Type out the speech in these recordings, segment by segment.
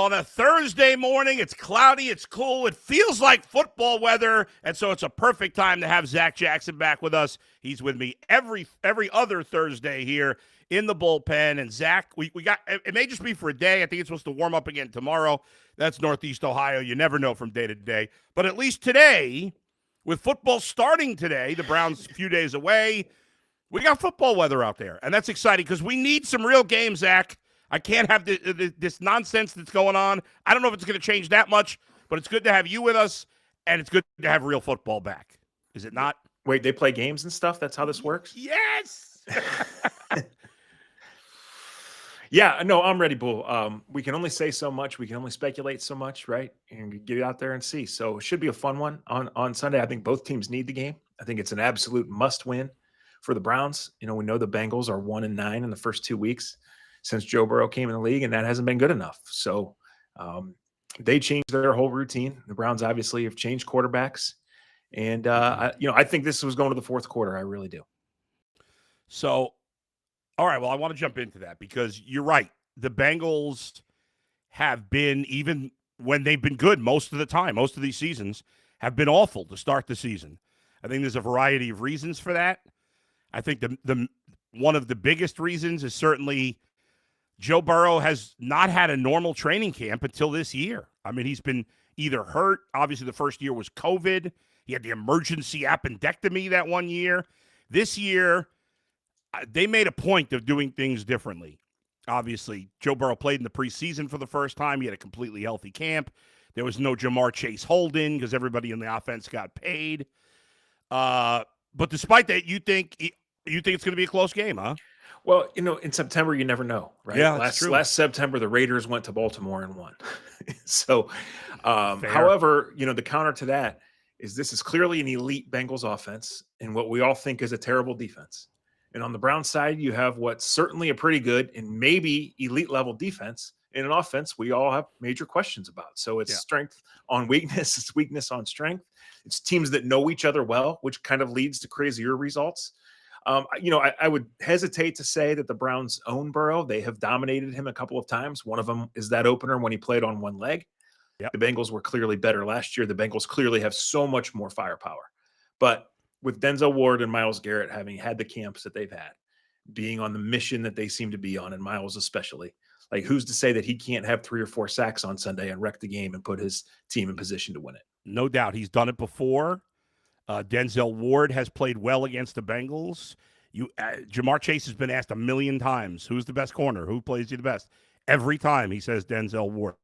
on a Thursday morning. It's cloudy. It's cool. It feels like football weather, and so it's a perfect time to have Zac Jackson back with us. He's with me every other Thursday here in the bullpen. And Zac, we got it may just be for a day. I think it's supposed to warm up again tomorrow. That's Northeast Ohio. You never know from day to day. But at least today, with football starting today, the Browns a few days away, we got football weather out there, and that's exciting because we need some real games, Zac. I can't have this nonsense that's going on. I don't know if it's going to change that much, but it's good to have you with us, and it's good to have real football back. Is it not? Wait, they play games and stuff? That's how this works? Yes! Yeah, no, I'm ready, Bull. We can only say so much. We can only speculate so much, right? And get out there and see. So it should be a fun one on Sunday. I think both teams need the game. I think it's an absolute must-win for the Browns. You know, we know the Bengals are 1-9 in the first 2 weeks since Joe Burrow came in the league, and that hasn't been good enough. So they changed their whole routine. The Browns obviously have changed quarterbacks. And, I think this was going to the fourth quarter. I really do. So, all right, well, I want to jump into that because you're right. The Bengals have been, even when they've been good most of the time, most of these seasons, have been awful to start the season. I think there's a variety of reasons for that. I think the one of the biggest reasons is certainly Joe Burrow has not had a normal training camp until this year. I mean, he's been either hurt. Obviously, the first year was COVID. He had the emergency appendectomy that one year. This year, they made a point of doing things differently. Obviously, Joe Burrow played in the preseason for the first time. He had a completely healthy camp. There was no Jamar Chase holding because everybody in the offense got paid. But despite that, you think it's going to be a close game, huh? Well, in September, you never know, right? Yeah, that's true. Last September, the Raiders went to Baltimore and won. So, however, the counter to that is this is clearly an elite Bengals offense and what we all think is a terrible defense. And on the Browns side, you have what's certainly a pretty good and maybe elite level defense in an offense we all have major questions about. So it's strength on weakness, it's weakness on strength. It's teams that know each other well, which kind of leads to crazier results. I would hesitate to say that the Browns own Burrow. They have dominated him a couple of times. One of them is that opener when he played on one leg. Yep. The Bengals were clearly better last year. The Bengals clearly have so much more firepower. But with Denzel Ward and Myles Garrett having had the camps that they've had, being on the mission that they seem to be on, and Myles especially, like who's to say that he can't have 3 or 4 sacks on Sunday and wreck the game and put his team in position to win it? No doubt. He's done it before. Denzel Ward has played well against the Bengals. Jamar Chase has been asked 1 million times, who's the best corner? Who plays you the best? Every time he says Denzel Ward.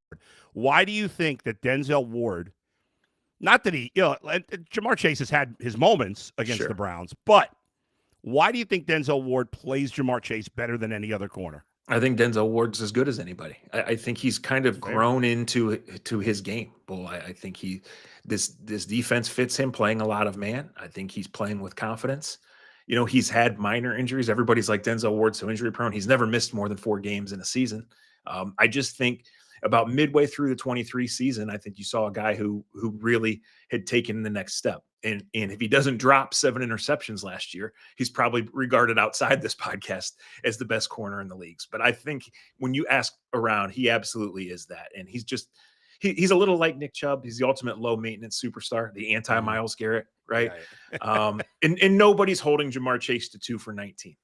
Why do you think that Denzel Ward, not that Jamar Chase has had his moments against the Browns, but why do you think Denzel Ward plays Jamar Chase better than any other corner? I think Denzel Ward's as good as anybody. I think he's kind of grown into his game. Bull, I think this defense fits him playing a lot of man. I think he's playing with confidence. He's had minor injuries. Everybody's like Denzel Ward's so injury prone. He's never missed more than 4 games in a season. I just think about midway through the 23 season, I think you saw a guy who really had taken the next step. And if he doesn't drop 7 interceptions last year, he's probably regarded outside this podcast as the best corner in the leagues. But I think when you ask around, he absolutely is that. And he's a little like Nick Chubb. He's the ultimate low maintenance superstar, the anti-Myles Garrett, right? And nobody's holding Jamar Chase to 2 for 19.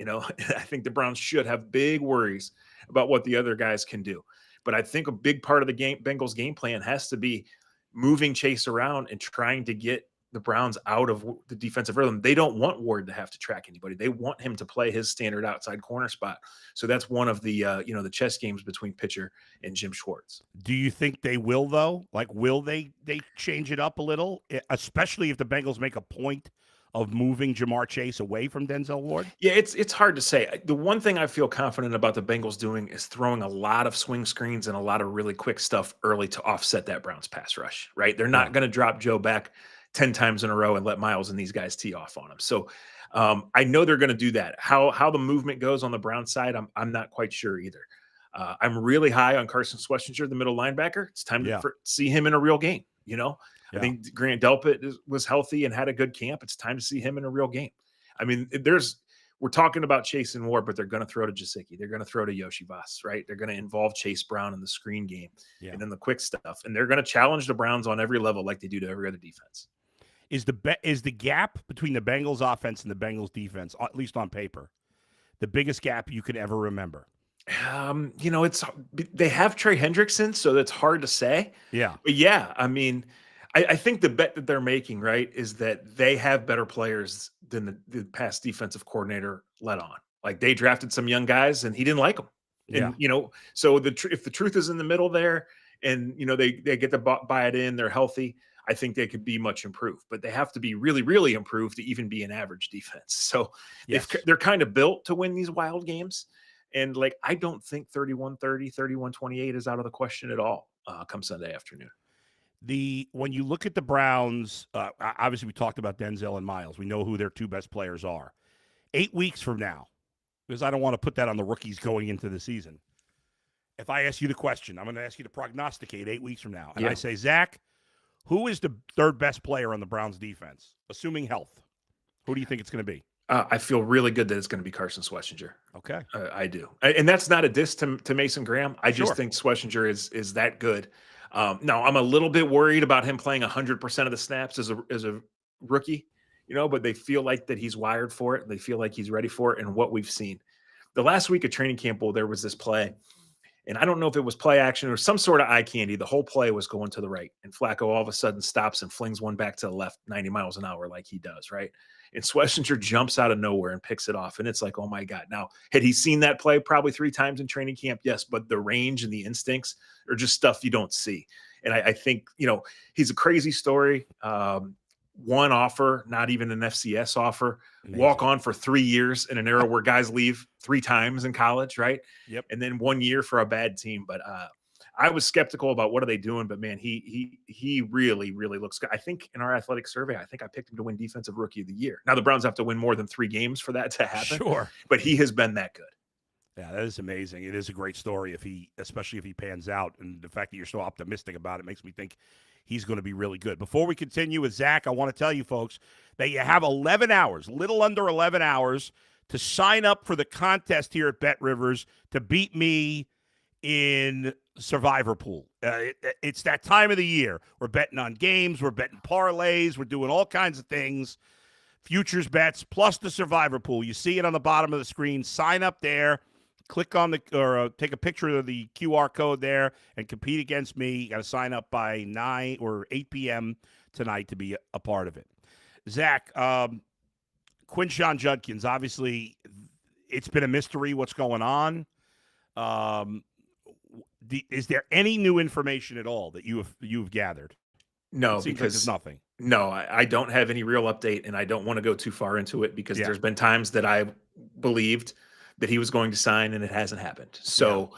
I think the Browns should have big worries about what the other guys can do. But I think a big part of the Bengals game plan has to be moving Chase around and trying to get the Browns out of the defensive rhythm. They don't want Ward to have to track anybody. They want him to play his standard outside corner spot. So that's one of the, the chess games between Pitcher and Jim Schwartz. Do you think they will, though? Like, will they change it up a little, especially if the Bengals make a point of moving Jamar Chase away from Denzel Ward? Yeah, it's hard to say. The one thing I feel confident about the Bengals doing is throwing a lot of swing screens and a lot of really quick stuff early to offset that Browns pass rush, right? They're not going to drop Joe back 10 times in a row and let Myles and these guys tee off on him. So I know they're going to do that. How the movement goes on the Browns side, I'm not quite sure either. I'm really high on Carson Schwarzenegger, the middle linebacker. It's time to see him in a real game, I think Grant Delpit was healthy and had a good camp. It's time to see him in a real game. I mean, we're talking about Chase and Ward, but they're going to throw to Gesicki. They're going to throw to Yoshi Voss, right? They're going to involve Chase Brown in the screen game and then the quick stuff. And they're going to challenge the Browns on every level like they do to every other defense. Is the gap between the Bengals offense and the Bengals defense, at least on paper, the biggest gap you could ever remember? It's they have Trey Hendrickson, so that's hard to say. Yeah. But yeah, I mean, I think the bet that they're making, right, is that they have better players than the past defensive coordinator let on. Like they drafted some young guys and he didn't like them. Yeah. And so if the truth is in the middle there, and they get to buy it in, they're healthy. I think they could be much improved, but they have to be really, really improved to even be an average defense. So they're kind of built to win these wild games. And like, I don't think 31-30, 31-28 is out of the question at all come Sunday afternoon. When you look at the Browns, obviously we talked about Denzel and Miles. We know who their two best players are. 8 weeks from now, because I don't want to put that on the rookies going into the season. If I ask you the question, I'm going to ask you to prognosticate 8 weeks from now. And I say, Zach, who is the third best player on the Browns defense, assuming health? Who do you think it's going to be? I feel really good that it's going to be Carson Schlesinger. Okay. I do. And that's not a diss to Mason Graham. I just think Schlesinger is that good. Now, I'm a little bit worried about him playing 100% of the snaps as a rookie, but they feel like that he's wired for it. They feel like he's ready for it. And what we've seen. The last week of training camp, there was this play. And I don't know if it was play action or some sort of eye candy. The whole play was going to the right. And Flacco all of a sudden stops and flings one back to the left 90 miles an hour like he does, right? And Schlesinger jumps out of nowhere and picks it off. And it's like, oh, my God. Now, had he seen that play probably 3 times in training camp? Yes, but the range and the instincts are just stuff you don't see. And I think, he's a crazy story. One offer, not even an FCS offer. Amazing. Walk on for 3 years in an era where guys leave 3 times in college, right? Yep. And then 1 year for a bad team. But I was skeptical about what are they doing, but man, he really, really looks good. I think in our athletic survey, I picked him to win Defensive Rookie of the Year. Now the Browns have to win more than 3 games for that to happen. Sure. But he has been that good. Yeah, that is amazing. It is a great story especially if he pans out. And the fact that you're so optimistic about it makes me think he's going to be really good. Before we continue with Zach, I want to tell you folks that you have 11 hours, little under 11 hours, to sign up for the contest here at Bet Rivers to beat me in Survivor Pool. It's that time of the year. We're betting on games. We're betting parlays. We're doing all kinds of things. Futures bets, plus the Survivor Pool. You see it on the bottom of the screen. Sign up there. Click on take a picture of the QR code there and compete against me. You got to sign up by 9 or 8 p.m. tonight to be a part of it. Zach, Quinshon Judkins, obviously, it's been a mystery what's going on. Is there any new information at all that you've gathered? No, because there's nothing. No, I don't have any real update, and I don't want to go too far into it because there's been times that I believed that he was going to sign and it hasn't happened. So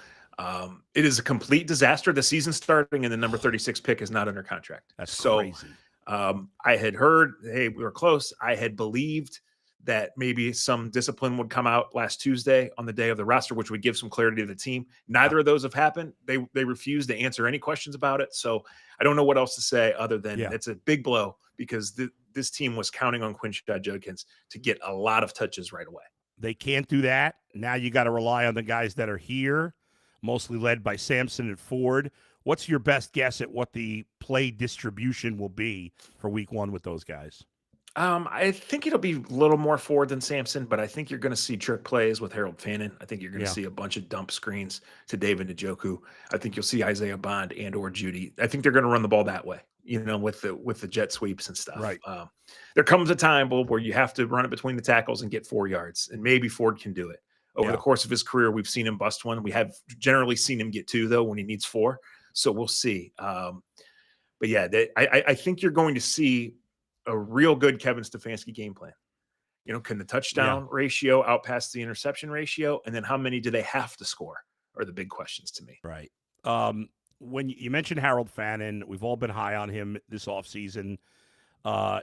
it is a complete disaster. The season starting and the number 36 pick is not under contract. That's crazy. I had heard, hey, we were close. I had believed that maybe some discipline would come out last Tuesday on the day of the roster, which would give some clarity to the team. Neither of those have happened. They refused to answer any questions about it. So I don't know what else to say other than it's a big blow because this team was counting on Quinshon Judkins to get a lot of touches right away. They can't do that. Now you got to rely on the guys that are here, mostly led by Sampson and Ford. What's your best guess at what the play distribution will be for week 1 with those guys? I think it'll be a little more Ford than Sampson, but I think you're going to see trick plays with Harold Fannin. I think you're going to see a bunch of dump screens to David Njoku. I think you'll see Isaiah Bond and or Judy. I think they're going to run the ball that way, with the jet sweeps and stuff. Right. There comes a time, Bull, where you have to run it between the tackles and get 4 yards, and maybe Ford can do it. Over the course of his career, we've seen him bust one. We have generally seen him get 2, though, when he needs 4. So we'll see. But yeah, I think you're going to see a real good Kevin Stefanski game plan. Can the touchdown ratio outpass the interception ratio? And then how many do they have to score are the big questions to me. Right. When you mentioned Harold Fannin, we've all been high on him this offseason. I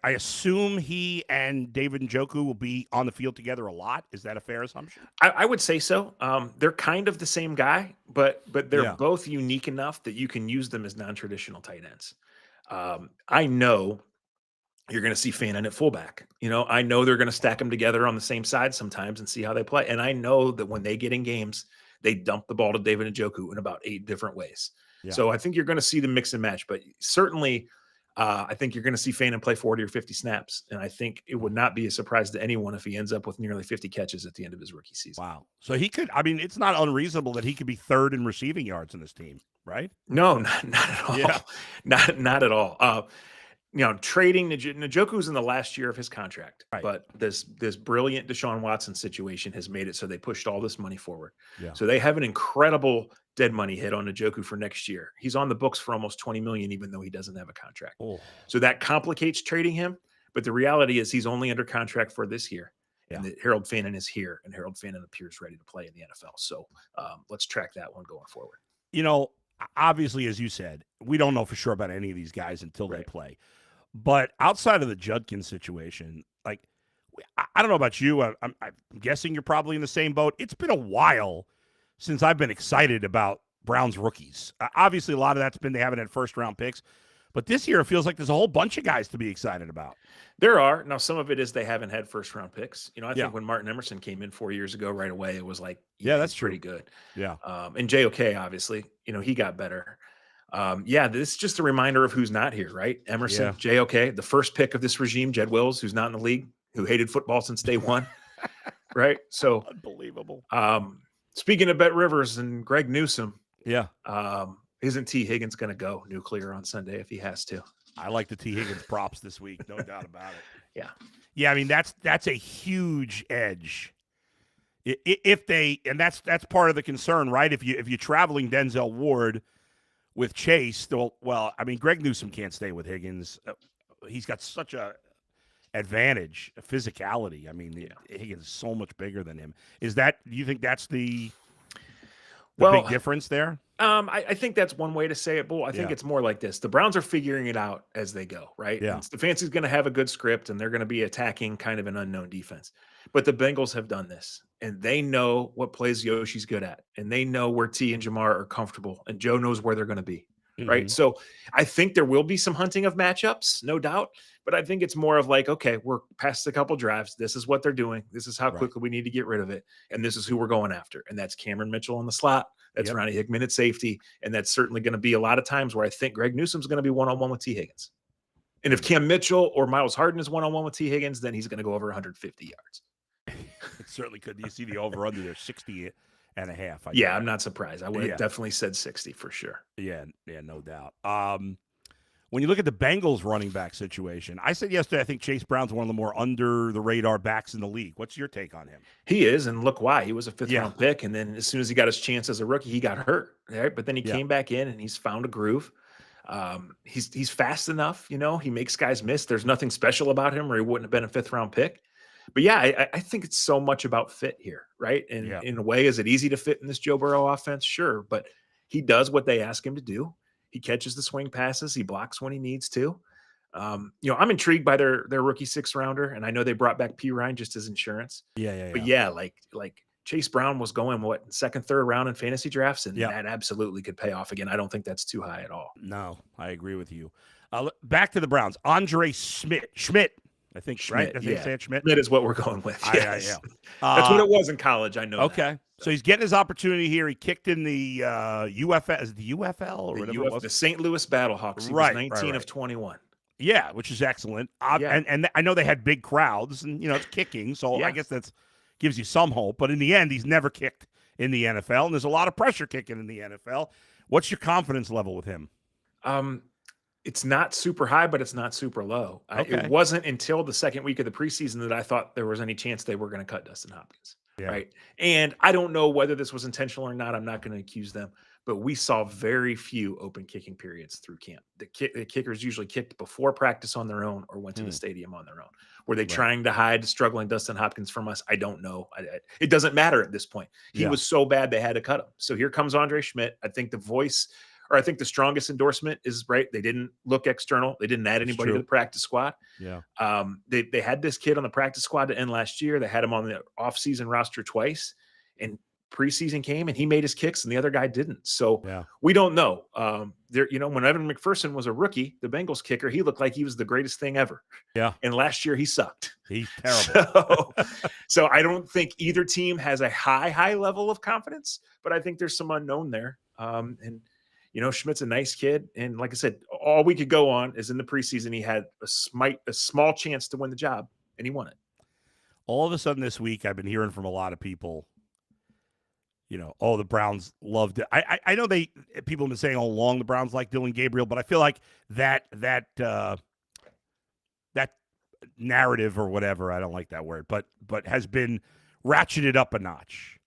assume he and David Njoku will be on the field together a lot. Is that a fair assumption? I would say so. They're kind of the same guy, but they're both unique enough that you can use them as non-traditional tight ends. I know You're going to see Fannin at fullback. I know they're going to stack them together on the same side sometimes and see how they play. And I know that when they get in games, they dump the ball to David Njoku in about 8 different ways. Yeah. So I think you're going to see the mix and match, but certainly I think you're going to see Fannin play 40 or 50 snaps. And I think it would not be a surprise to anyone if he ends up with nearly 50 catches at the end of his rookie season. Wow. So he could, I mean, it's not unreasonable that he could be third in receiving yards in this team, right? No, not at all. Yeah. Not at all. Trading Njoku's in the last year of his contract, Right. but this brilliant Deshaun Watson situation has made it so they pushed all this money forward. Yeah. So they have an incredible dead money hit on Njoku for next year. He's on the books for almost $20 million, even though he doesn't have a contract. Oh. So that complicates trading him. But the reality is he's only under contract for this year. Yeah. And that Harold Fannin is here, and Harold Fannin appears ready to play in the NFL. So let's track that one going forward. Obviously, as you said, we don't know for sure about any of these guys until they play. But outside of the Judkins situation, like, I don't know about you. I'm guessing you're probably in the same boat. It's been a while since I've been excited about Browns rookies. Obviously, a lot of that's been they haven't had first-round picks. But this year, it feels like there's a whole bunch of guys to be excited about. There are. Now, some of it is they haven't had first-round picks. I Yeah. think when Martin Emerson came in 4 years ago, right away, it was like, Yeah, that's he's pretty true. good. Yeah. And JOK, obviously, he got better. This is just a reminder of who's not here, right? Emerson, JOK, the first pick of this regime, Jed Wills, who's not in the league, who hated football since day one, right? So unbelievable. Speaking of Bet Rivers and Greg Newsome, yeah, isn't T. Higgins going to go nuclear on Sunday if he has to? I like the T. Higgins props this week, no doubt about it. Yeah. I mean, that's a huge edge. If they, and that's part of the concern, right? If you're traveling Denzel Ward with Chase, I mean, Greg Newsome can't stay with Higgins. He's got such a advantage, a physicality. I mean, Higgins is so much bigger than him. Do you think that's the big difference there? I think that's one way to say it, Bull. I think it's more like this. The Browns are figuring it out as they go, right? Yeah. And Stefanski's going to have a good script, and they're going to be attacking kind of an unknown defense. But the Bengals have done this, and they know what plays Yoshi's good at, and they know where T and Jamar are comfortable, and Joe knows where they're going to be, right? So I think there will be some hunting of matchups, no doubt. But I think it's more of like, okay, we're past a couple drives. This is what they're doing. This is how quickly we need to get rid of it. And this is who we're going after. And that's Cameron Mitchell in the slot. That's Ronnie Hickman at safety. And that's certainly going to be a lot of times where I think Greg Newsome's going to be one-on-one with T. Higgins. And if Cam Mitchell or Miles Harden is one-on-one with T. Higgins, then he's going to go over 150 yards. It certainly could. You see the over-under there, 60 and a half. I'm not surprised. I would have definitely said 60 for sure. Yeah, no doubt. When you look at the Bengals running back situation, I said yesterday I think Chase Brown's one of the more under-the-radar backs in the league. What's your take on him? He is, and look why. He was a fifth-round pick, and then as soon as he got his chance as a rookie, he got hurt. Right? But then he came back in, and he's found a groove. He's fast enough. He makes guys miss. There's nothing special about him, or he wouldn't have been a fifth-round pick. But I think it's so much about fit here, right? And in a way, is it easy to fit in this Joe Burrow offense? Sure, but he does what they ask him to do. He catches the swing passes. He blocks when he needs to. I'm intrigued by their rookie 6th-rounder, and I know they brought back P. Ryan just as insurance. But like Chase Brown was going second, third round in fantasy drafts, and that absolutely could pay off again. I don't think that's too high at all. No, I agree with you. Back to the Browns. Andre Schmidt. I think Schmidt, right. I think say Schmidt. Schmidt is what we're going with. Yes. That's what it was in college. I know. Okay, that. So he's getting his opportunity here. He kicked in the UFL. Is it the UFL or whatever it was? The St. Louis Battlehawks. He was 19 of 21. Yeah, which is excellent. And I know they had big crowds, and it's kicking, so I guess that gives you some hope. But in the end, he's never kicked in the NFL, and there's a lot of pressure kicking in the NFL. What's your confidence level with him? It's not super high, but it's not super low. Okay. It wasn't until the second week of the preseason that I thought there was any chance they were going to cut Dustin Hopkins. Yeah. Right. And I don't know whether this was intentional or not. I'm not going to accuse them, but we saw very few open kicking periods through camp. The kickers usually kicked before practice on their own or went to the stadium on their own. Were they trying to hide struggling Dustin Hopkins from us? I don't know. It doesn't matter at this point. He was so bad they had to cut him. So here comes Andre Schmidt. I think the strongest endorsement is they didn't look external. They didn't add anybody to the practice squad. Yeah. They had this kid on the practice squad to end last year. They had him on the offseason roster twice. And preseason came and he made his kicks and the other guy didn't. So Yeah. we don't know. When Evan McPherson was a rookie, the Bengals kicker, he looked like he was the greatest thing ever. Yeah. And last year he sucked. He's terrible. So I don't think either team has a high level of confidence, but I think there's some unknown there. Schmidt's a nice kid. And like I said, all we could go on is in the preseason, he had a small chance to win the job and he won it. All of a sudden this week, I've been hearing from a lot of people, the Browns loved it. I know people have been saying all along the Browns like Dillon Gabriel, but I feel like that narrative or whatever, I don't like that word, but has been ratcheted up a notch.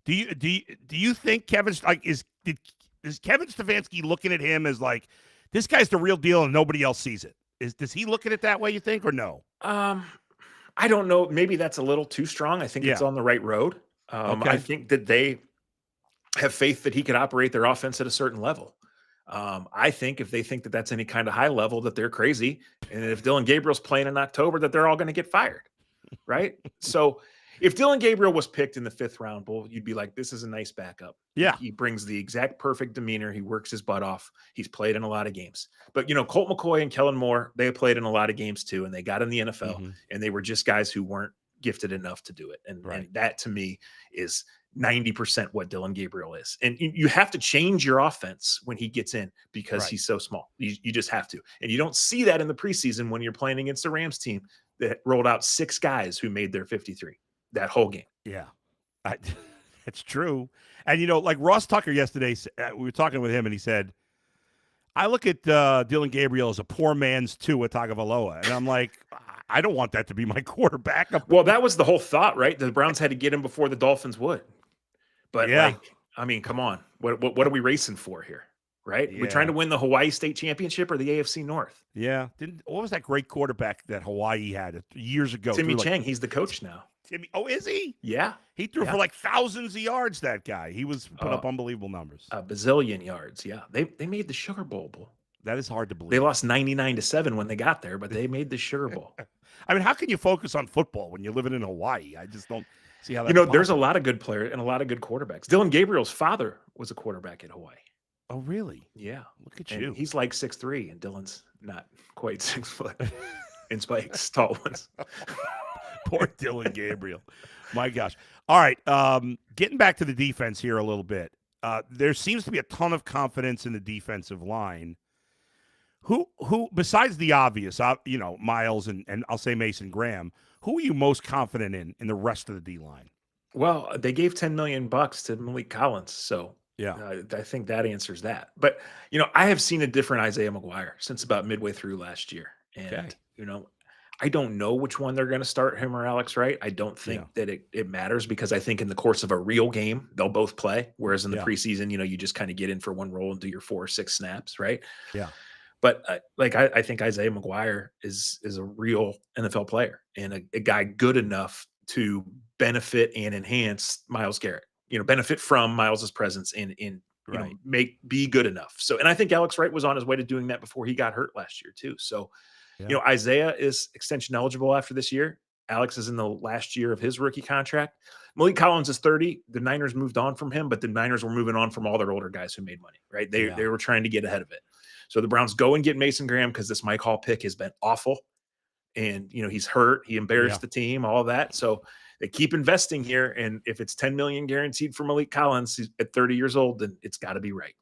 Do you think Kevin's is Kevin Stefanski looking at him as like, this guy's the real deal and nobody else sees it? Does he look at it that way, you think, or no? I don't know. Maybe that's a little too strong. I think it's on the right road. Okay. I think that they have faith that he could operate their offense at a certain level. I think if they think that that's any kind of high level, that they're crazy. And if Dillon Gabriel's playing in October, that they're all going to get fired. Right. So if Dillon Gabriel was picked in the 5th round, Bull, you'd be like, this is a nice backup. Yeah. He brings the exact perfect demeanor. He works his butt off. He's played in a lot of games. But, Colt McCoy and Kellen Moore, they played in a lot of games too, and they got in the NFL, and they were just guys who weren't gifted enough to do it. And that, to me, is 90% what Dillon Gabriel is. And you have to change your offense when he gets in because he's so small. You just have to. And you don't see that in the preseason when you're playing against the Rams team that rolled out 6 guys who made their 53 that whole game. Yeah, it's true. And, like Ross Tucker yesterday, we were talking with him and he said, I look at Dillon Gabriel as a poor man's Tua Tagovailoa. And I'm like, I don't want that to be my quarterback. Well, that was the whole thought, right? The Browns had to get him before the Dolphins would. But come on. What are we racing for here? Right? Yeah. We're trying to win the Hawaii State Championship or the AFC North. Yeah. What was that great quarterback that Hawaii had years ago? Timmy Chang. He's the coach now. Timmy. Oh, is he? Yeah. He threw for like thousands of yards, that guy. He was put up unbelievable numbers. A bazillion yards. Yeah. They made the Sugar Bowl. That is hard to believe. They lost 99-7 when they got there, but they made the Sugar Bowl. I mean, how can you focus on football when you're living in Hawaii? I just don't see how that's there's a lot of good players and a lot of good quarterbacks. Dillon Gabriel's father was a quarterback at Hawaii. Oh, really? Yeah. Look at you. He's like 6'3", and Dillon's not quite 6 foot in spikes, tall ones. Poor Dillon Gabriel. My gosh. All right. Getting back to the defense here a little bit. There seems to be a ton of confidence in the defensive line. Who besides the obvious, Miles and I'll say Mason Graham, who are you most confident in the rest of the D line? Well, they gave $10 million to Malik Collins, so I think that answers that. But I have seen a different Isaiah McGuire since about midway through last year, and I don't know which one they're going to start, him or Alex Wright. I don't think that it matters because I think in the course of a real game they'll both play, whereas in the preseason, you just kind of get in for one role and do your 4 or 6 snaps, right? Yeah. But I think Isaiah McGuire is a real NFL player and a guy good enough to benefit and enhance Myles Garrett. Benefit from Miles's presence and be good enough. So, and I think Alex Wright was on his way to doing that before he got hurt last year too. So, Isaiah is extension eligible after this year. Alex is in the last year of his rookie contract. Malik Collins is 30. The Niners moved on from him, but the Niners were moving on from all their older guys who made money, right? They were trying to get ahead of it. So the Browns go and get Mason Graham because this Mike Hall pick has been awful. And, he's hurt. He embarrassed the team, all of that. So they keep investing here. And if it's $10 million guaranteed for Malik Collins at 30 years old, then it's got to be right.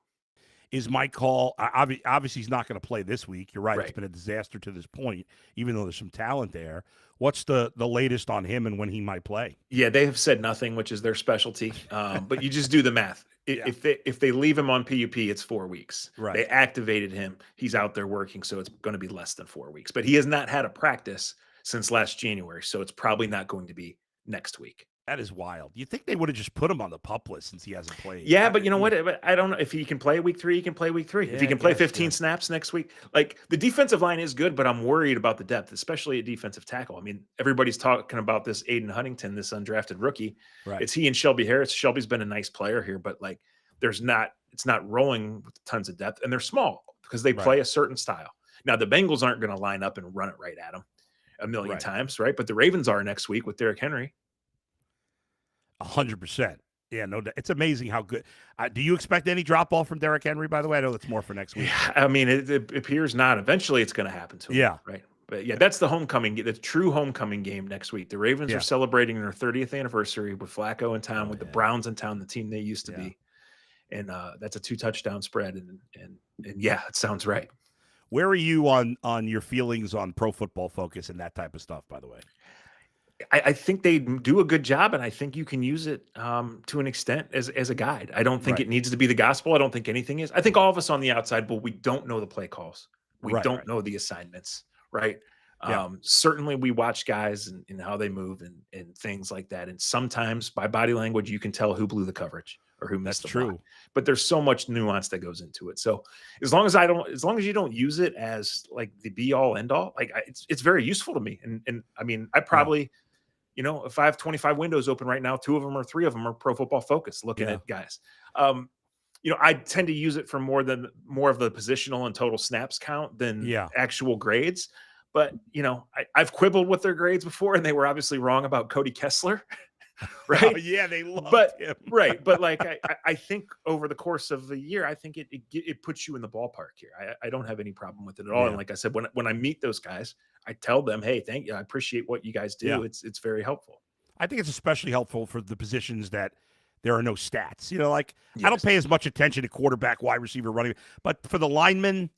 Is Mike Hall, obviously he's not going to play this week. You're right. It's been a disaster to this point, even though there's some talent there. What's the latest on him and when he might play? Yeah, they have said nothing, which is their specialty. But you just do the math. If they leave him on PUP, it's 4 weeks. Right. They activated him. He's out there working, so it's going to be less than 4 weeks. But he has not had a practice since last January, so it's probably not going to be next week. That is wild. You think they would have just put him on the PUP list since he hasn't played? Yeah, but you know what? I don't know if he can play week 3. He can play week 3. If he can play 15 snaps next week, like the defensive line is good, but I'm worried about the depth, especially at defensive tackle. I mean, everybody's talking about this Aiden Huntington, this undrafted rookie. Right. It's he and Shelby Harris. Shelby's been a nice player here, but like it's not rolling with tons of depth, and they're small because they play a certain style. Now the Bengals aren't going to line up and run it right at them a million times, right? But the Ravens are next week with Derrick Henry. 100%. Yeah, no, it's amazing how good. Do you expect any drop off from Derrick Henry? By the way, I know that's more for next week. I mean, it appears not. Eventually, it's going to happen to him. Yeah, Right. But yeah, that's the the true homecoming game next week. The Ravens are yeah. celebrating their 30th anniversary with Flacco in town, Oh, with the yeah. Browns in town, the team they used to Yeah. be, and that's a 2-touchdown spread. And yeah, it sounds right. Where are you on your feelings on Pro Football Focus and that type of stuff? By the way. I think they do a good job, and I think you can use it to an extent as a guide. I don't think Right. it needs to be the gospel. I don't think anything is. I think all of us on the outside, but we don't know the play calls. We Right, don't right. know the assignments, right? Yeah. Certainly, we watch guys and how they move and things like that. And sometimes by body language, you can tell who blew the coverage or who That's missed the block. true. But there's so much nuance that goes into it. So as long as you don't use it as like the be all end all, like it's very useful to me. And I mean, I Yeah. probably. If I have 25 windows open right now, 2 of them or 3 of them are Pro Football Focus looking Yeah. at guys. I tend to use it for more of the positional and total snaps count than Yeah. actual grades. But, I've quibbled with their grades before, and they were obviously wrong about Cody Kessler, right? Oh, yeah, they loved But him. right, but like I think over the course of the year, I think it puts you in the ballpark here. I don't have any problem with it at all. Yeah. And like I said, when I meet those guys, I tell them, hey, thank you, I appreciate what you guys do. Yeah. It's very helpful. I think it's especially helpful for the positions that there are no stats. Like I don't Yes. pay as much attention to quarterback, wide receiver, running, but for the linemen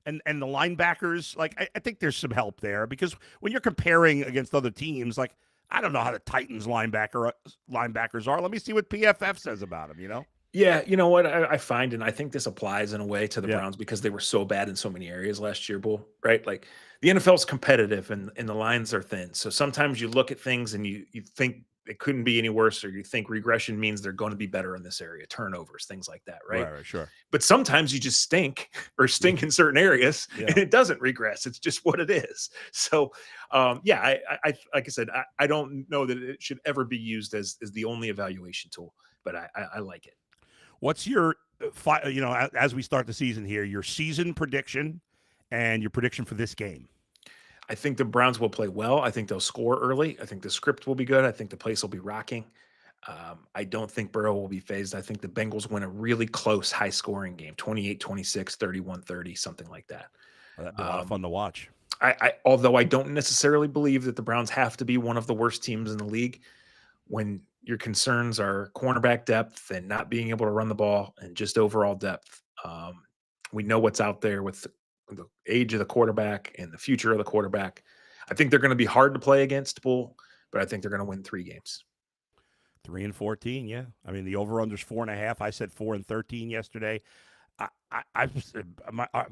and the linebackers, like I think there's some help there because when you're comparing against other teams, like I don't know how the Titans linebackers are. Let me see what PFF says about them. Yeah, you know what I find, and I think this applies in a way to the Yeah. Browns because they were so bad in so many areas last year, Bull, right? Like the NFL is competitive and the lines are thin. So sometimes you look at things and you think it couldn't be any worse, or you think regression means they're going to be better in this area, turnovers, things like that, right? Right, sure. But sometimes you just stink or stink in certain areas Yeah. and it doesn't regress. It's just what it is. So, yeah, I like I said, I don't know that it should ever be used as the only evaluation tool, but I like it. What's your, as we start the season here, your season prediction and your prediction for this game? I think the Browns will play well. I think they'll score early. I think the script will be good. I think the place will be rocking. I don't think Burrow will be phased. I think the Bengals win a really close, high-scoring game, 28-26, 31-30, something like that. Well, that'd be a lot of fun to watch. Although I don't necessarily believe that the Browns have to be one of the worst teams in the league, when your concerns are cornerback depth and not being able to run the ball and just overall depth. We know what's out there with the age of the quarterback and the future of the quarterback. I think they're going to be hard to play against, Bull, but I think they're going to win 3 games. 3-14, yeah. I mean, the over-under's 4.5. I said 4-13 yesterday.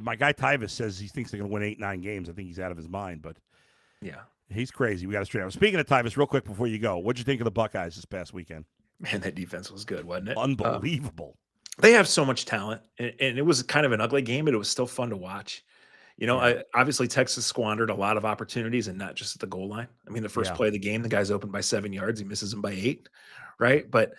My guy Tyvis says he thinks they're going to win 8-9 games. I think he's out of his mind, but yeah, he's crazy. We got to straighten out. Speaking of Tyvis, real quick before you go, what'd you think of the Buckeyes this past weekend? Man, that defense was good, wasn't it? Unbelievable. They have so much talent, and it was kind of an ugly game, but it was still fun to watch. Obviously Texas squandered a lot of opportunities, and not just at the goal line. I mean, the first play of the game, the guy's open by 7 yards. He misses him by 8, right? But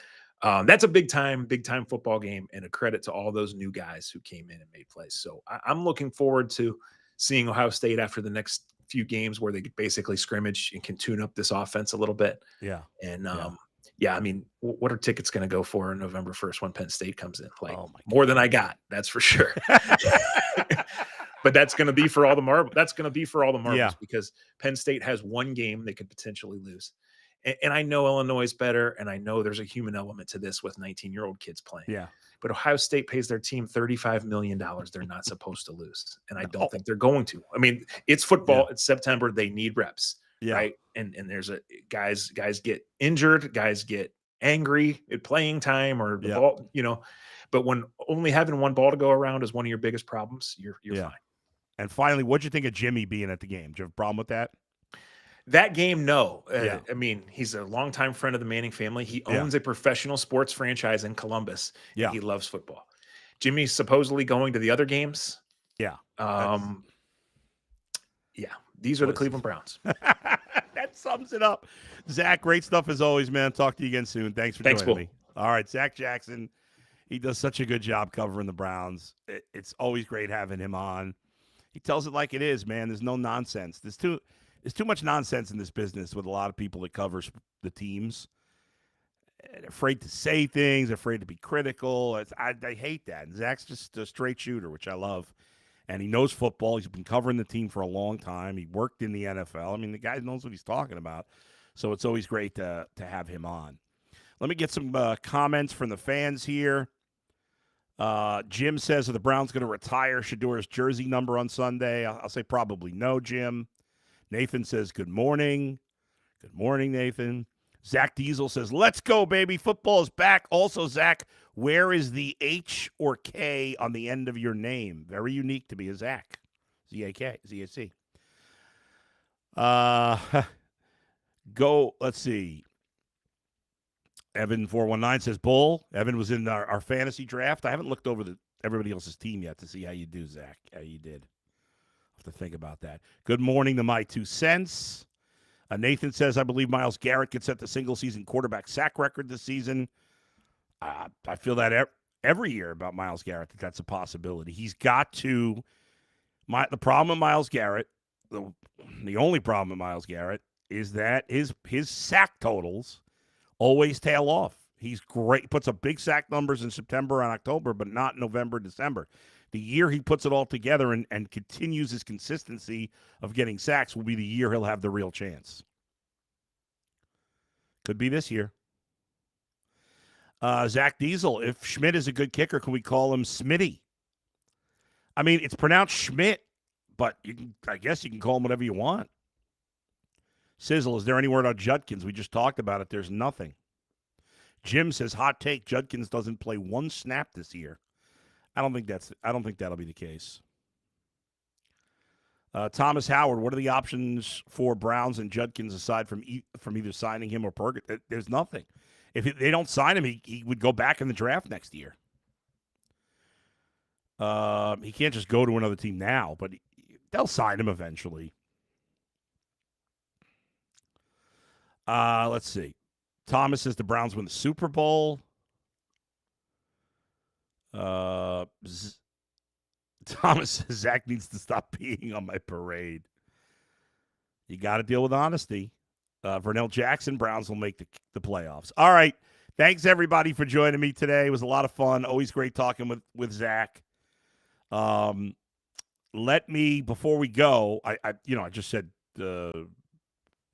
that's a big time football game, and a credit to all those new guys who came in and made plays. So I'm looking forward to seeing Ohio State after the next few games where they basically scrimmage and can tune up this offense a little bit. Yeah. And yeah, I mean, what are tickets going to go for on November 1st when Penn State comes in? Like more than I got, that's for sure. But that's going to be for all the marbles. That's going to be for all the marbles because Penn State has one game they could potentially lose. And I know Illinois is better, and I know there's a human element to this with 19-year-old kids playing. Yeah. But Ohio State pays their team $35 million they're not supposed to lose. And I don't think they're going to. I mean, it's football. Yeah. It's September. They need reps. Yeah. Right. And there's guys get injured, guys get angry at playing time or the ball, but when only having one ball to go around is one of your biggest problems, you're fine. And finally, what'd you think of Jimmy being at the game? Do you have a problem with that? That game, no. I mean, he's a longtime friend of the Manning family. He owns a professional sports franchise in Columbus. And he loves football. Jimmy's supposedly going to the other games. Yeah. These are the Cleveland Browns. That sums it up. Zach, great stuff as always, man. Talk to you again soon. Thanks for joining me. All right, Zac Jackson. He does such a good job covering the Browns. It's always great having him on. He tells it like it is, man. There's no nonsense. There's too much nonsense in this business with a lot of people that covers the teams. afraid to say things, afraid to be critical. I hate that. And Zach's just a straight shooter, which I love. And he knows football. He's been covering the team for a long time. He worked in the NFL. I mean, the guy knows what he's talking about. So it's always great to have him on. Let me get some comments from the fans here. Jim says, are the Browns going to retire Shador's jersey number on Sunday? I'll say probably no, Jim. Nathan says, good morning. Good morning, Nathan. Zach Diesel says, let's go, baby. Football is back. Also, Zach, where is the H or K on the end of your name? Very unique to be a Zach. Z-A-K, Z-A-C. Go, let's see. Evan419 says, Bull. Evan was in our fantasy draft. I haven't looked over everybody else's team yet to see how you do, Zach. How you did. I'll have to think about that. Good morning to my 2 cents. Nathan says, I believe Myles Garrett could set the single-season quarterback sack record this season. I feel that every year about Myles Garrett, that's a possibility. He's got to – the problem with Myles Garrett, the only problem with Myles Garrett is that his sack totals always tail off. He's great. Puts up big sack numbers in September and October, but not November, December. The year he puts it all together and continues his consistency of getting sacks will be the year he'll have the real chance. Could be this year. Zach Diesel, if Schmidt is a good kicker, can we call him Smitty? I mean, it's pronounced Schmidt, but I guess you can call him whatever you want. Sizzle, is there any word on Judkins? We just talked about it. There's nothing. Jim says, hot take, Judkins doesn't play one snap this year. I don't think that'll be the case. Thomas Howard, what are the options for Browns and Judkins aside from either signing him or Purgatory? There's nothing. If they don't sign him, he would go back in the draft next year. He can't just go to another team now, but they'll sign him eventually. Let's see. Thomas says the Browns win the Super Bowl. Thomas says Zach needs to stop peeing on my parade. You got to deal with honesty. Vernell Jackson, Browns will make the playoffs. All right. Thanks, everybody, for joining me today. It was a lot of fun. Always great talking with Zach. Let me, before we go, I just said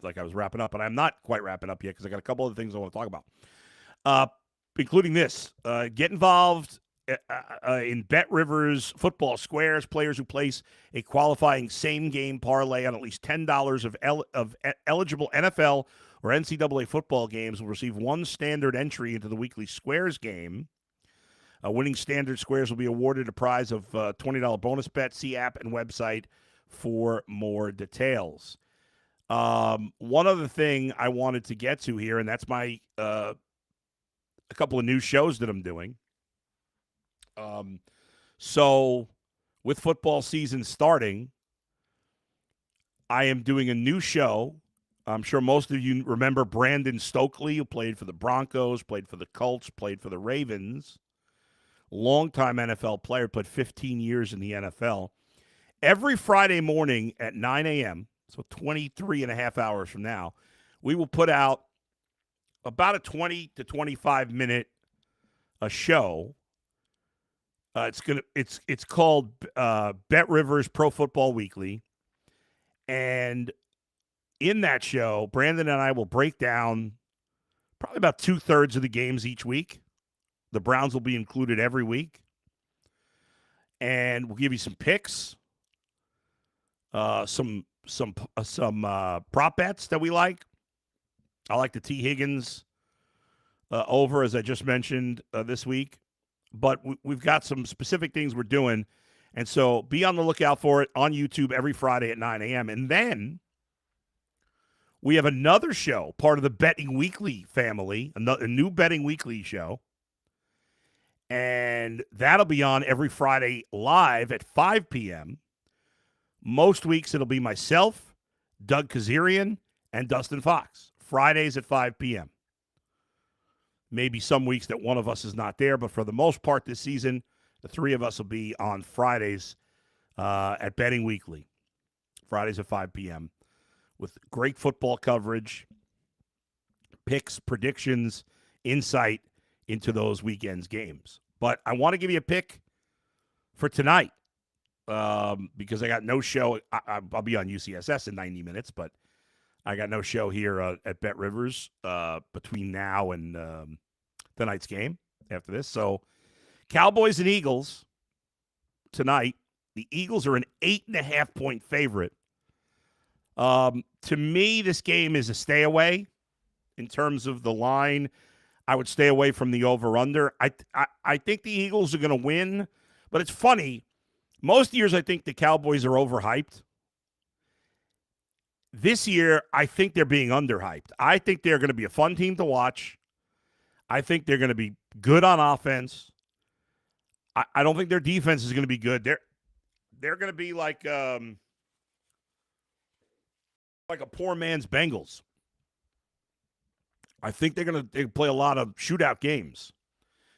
like I was wrapping up, but I'm not quite wrapping up yet because I got a couple other things I want to talk about, including this. Get involved in Bet Rivers Football Squares. Players who place a qualifying same-game parlay on at least $10 of eligible NFL or NCAA football games will receive one standard entry into the weekly Squares game. Winning standard squares will be awarded a prize of $20 bonus bet. See app and website for more details. One other thing I wanted to get to here, and that's my a couple of new shows that I'm doing. So with football season starting, I am doing a new show. I'm sure most of you remember Brandon Stokely, who played for the Broncos, played for the Colts, played for the Ravens. Longtime NFL player, played 15 years in the NFL. Every Friday morning at 9 a.m., so 23 and a half hours from now, we will put out about a 20 to 25-minute show. It's called Bet Rivers Pro Football Weekly. And in that show, Brandon and I will break down probably about 2/3 of the games each week. The Browns will be included every week. And we'll give you some picks, some prop bets that we like. I like the T. Higgins over, as I just mentioned this week. But we've got some specific things we're doing. And so be on the lookout for it on YouTube every Friday at 9 a.m. And then we have another show, part of the Betting Weekly family, a new Betting Weekly show. And that'll be on every Friday live at 5 p.m. Most weeks it'll be myself, Doug Kazarian, and Dustin Fox. Fridays at 5 p.m. Maybe some weeks that one of us is not there, but for the most part this season, the three of us will be on Fridays at Betting Weekly. Fridays at 5 p.m. with great football coverage, picks, predictions, insight into those weekends games. But I want to give you a pick for tonight because I got no show. I'll be on UCSS in 90 minutes, but I got no show here at Bet Rivers between now and tonight's game after this. So Cowboys and Eagles tonight. The Eagles are an 8.5-point favorite. To me, this game is a stay away in terms of the line. I would stay away from the over-under. I think the Eagles are going to win, but it's funny. Most years, I think the Cowboys are overhyped. This year, I think they're being underhyped. I think they're going to be a fun team to watch. I think they're going to be good on offense. I don't think their defense is going to be good. They're going to be like a poor man's Bengals. I think they're going to play a lot of shootout games.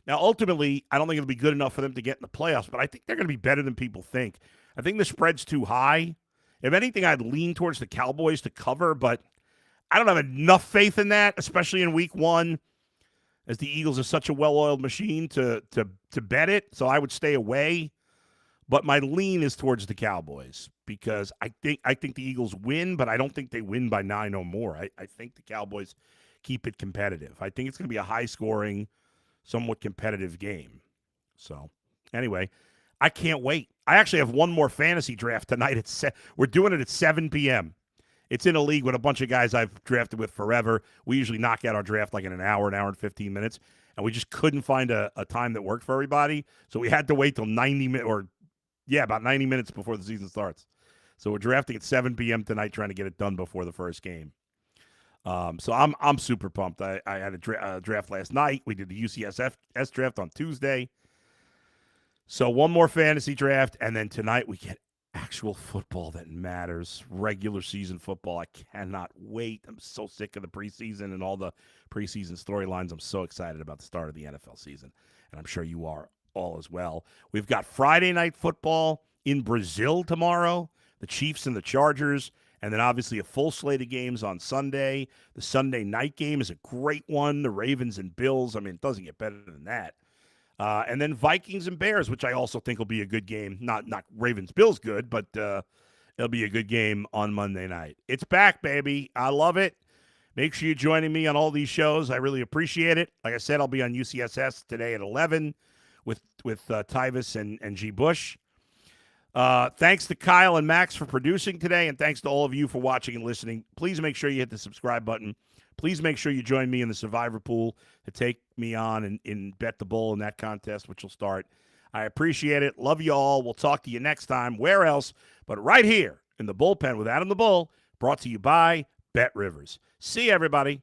Now, ultimately, I don't think it'll be good enough for them to get in the playoffs, but I think they're going to be better than people think. I think the spread's too high. If anything, I'd lean towards the Cowboys to cover, but I don't have enough faith in that, especially in week one, as the Eagles are such a well-oiled machine to bet it. So I would stay away. But my lean is towards the Cowboys because I think the Eagles win, but I don't think they win by 9 or more. I think the Cowboys keep it competitive. I think it's going to be a high-scoring, somewhat competitive game. So, anyway, I can't wait. I actually have one more fantasy draft tonight. We're doing it at 7 p.m. It's in a league with a bunch of guys I've drafted with forever. We usually knock out our draft like in an hour and 15 minutes, and we just couldn't find a time that worked for everybody. So we had to wait till 90 minutes about 90 minutes before the season starts. So we're drafting at 7 p.m. tonight, trying to get it done before the first game. So I'm super pumped. I had a draft last night. We did the UCSS draft on Tuesday. So one more fantasy draft, and then tonight we get actual football that matters, regular season football. I cannot wait. I'm so sick of the preseason and all the preseason storylines. I'm so excited about the start of the NFL season, and I'm sure you are all as well. We've got Friday night football in Brazil tomorrow, the Chiefs and the Chargers, and then obviously a full slate of games on Sunday. The Sunday night game is a great one, the Ravens and Bills. I mean, it doesn't get better than that. And then Vikings and Bears, which I also think will be a good game. Not Ravens-Bills good, but it'll be a good game on Monday night. It's back, baby. I love it. Make sure you're joining me on all these shows. I really appreciate it. Like I said, I'll be on UCSS today at 11 with Tyvis and G. Bush. Thanks to Kyle and Max for producing today, and thanks to all of you for watching and listening. Please make sure you hit the subscribe button. Please make sure you join me in the Survivor Pool to take me on in Bet the Bull in that contest, which will start. I appreciate it. Love you all. We'll talk to you next time. Where else but right here in the Bullpen with Adam the Bull, brought to you by Bet Rivers. See you, everybody.